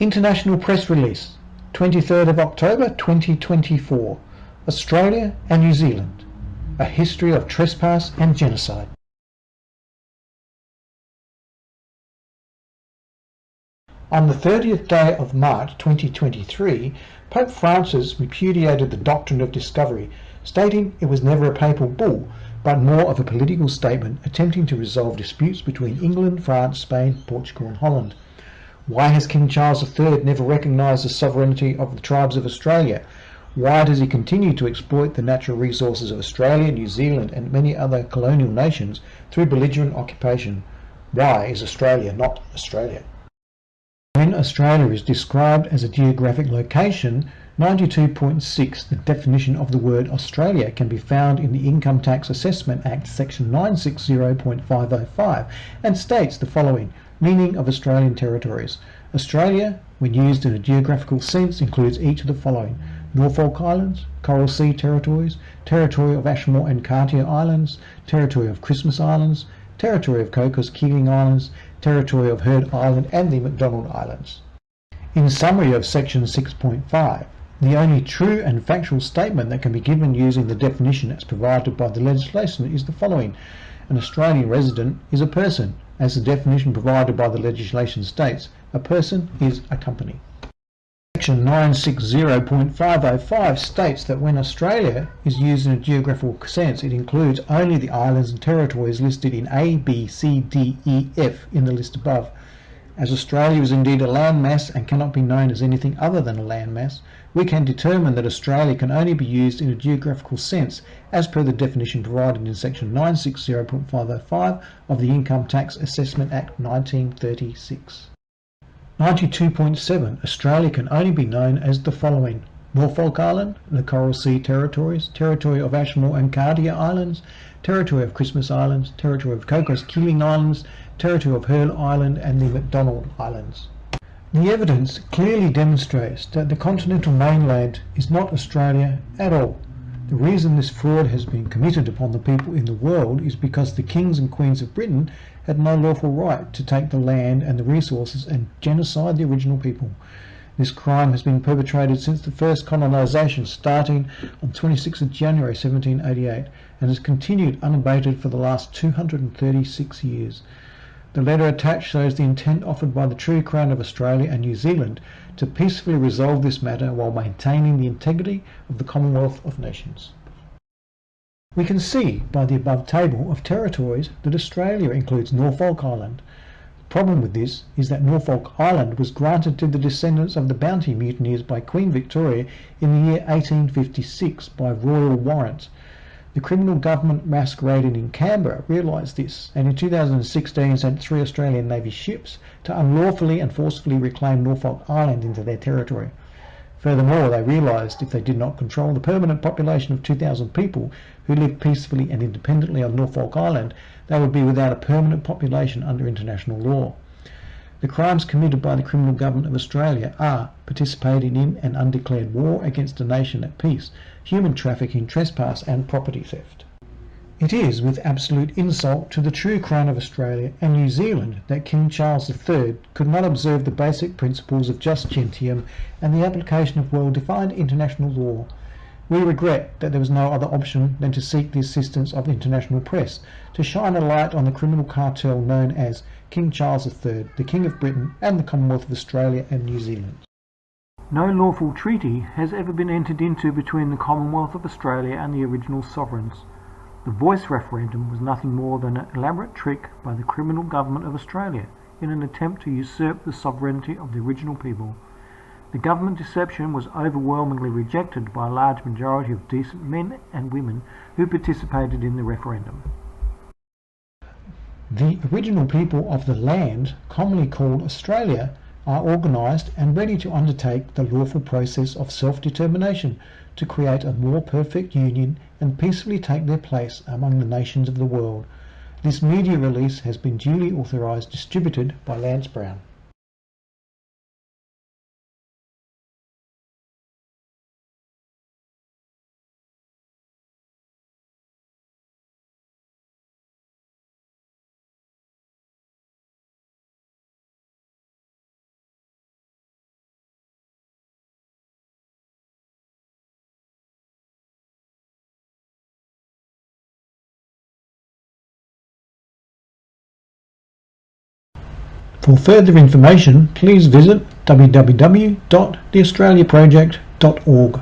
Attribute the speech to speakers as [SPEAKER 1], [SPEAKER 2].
[SPEAKER 1] International Press Release, 23rd of October 2024, Australia and New Zealand, a history of trespass and genocide. On the 30th day of March 2023, Pope Francis repudiated the doctrine of discovery, stating it was never a papal bull, but more of a political statement attempting to resolve disputes between England, France, Spain, Portugal and Holland. Why has King Charles III never recognised the sovereignty of the tribes of Australia? Why does he continue to exploit the natural resources of Australia, New Zealand and many other colonial nations through belligerent occupation? Why is Australia not Australia? When Australia is described as a geographic location, 92.6, the definition of the word Australia, can be found in the Income Tax Assessment Act section 960.505 and states the following: meaning of Australian territories. Australia, when used in a geographical sense, includes each of the following: Norfolk Islands, Coral Sea Territories, Territory of Ashmore and Cartier Islands, Territory of Christmas Islands, Territory of Cocos-Keeling Islands, Territory of Heard Island and the McDonald Islands. In summary of section 6.5, the only true and factual statement that can be given using the definition as provided by the legislation is the following: an Australian resident is a person. As the definition provided by the legislation states, a person is a company. Section 960.505 states that when Australia is used in a geographical sense, it includes only the islands and territories listed in A, B, C, D, E, F in the list above. As Australia is indeed a landmass and cannot be known as anything other than a landmass, we can determine that Australia can only be used in a geographical sense as per the definition provided in section 960.505 of the Income Tax Assessment Act 1936. 92.7. Australia can only be known as the following: Norfolk Island, the Coral Sea Territories, Territory of Ashmore and Cartier Islands, Territory of Christmas Islands, Territory of Cocos-Keeling Islands, Territory of Heard Island and the McDonald Islands. The evidence clearly demonstrates that the continental mainland is not Australia at all. The reason this fraud has been committed upon the people in the world is because the kings and queens of Britain had no lawful right to take the land and the resources and genocide the original people. This crime has been perpetrated since the first colonisation, starting on 26th of January 1788, and has continued unabated for the last 236 years. The letter attached shows the intent offered by the True Crown of Australia and New Zealand to peacefully resolve this matter while maintaining the integrity of the Commonwealth of Nations. We can see by the above table of territories that Australia includes Norfolk Island. The problem with this is that Norfolk Island was granted to the descendants of the Bounty mutineers by Queen Victoria in the year 1856 by royal warrant. The criminal government masquerading in Canberra realised this, and in 2016 sent 3 Australian Navy ships to unlawfully and forcefully reclaim Norfolk Island into their territory. Furthermore, they realised if they did not control the permanent population of 2,000 people who lived peacefully and independently on Norfolk Island, they would be without a permanent population under international law. The crimes committed by the criminal government of Australia are participating in an undeclared war against a nation at peace, human trafficking, trespass and property theft. It is with absolute insult to the True Crown of Australia and New Zealand that King Charles III could not observe the basic principles of jus gentium and the application of well-defined international law. We regret that there was no other option than to seek the assistance of international press to shine a light on the criminal cartel known as King Charles III, the King of Britain and the Commonwealth of Australia and New Zealand. No lawful treaty has ever been entered into between the Commonwealth of Australia and the original sovereigns. The Voice referendum was nothing more than an elaborate trick by the criminal government of Australia in an attempt to usurp the sovereignty of the original people. The government deception was overwhelmingly rejected by a large majority of decent men and women who participated in the referendum. The original people of the land, commonly called Australia, are organised and ready to undertake the lawful process of self-determination to create a more perfect union and peacefully take their place among the nations of the world. This media release has been duly authorised, distributed by Lance Brown. For further information, please visit www.theaustraliaproject.org.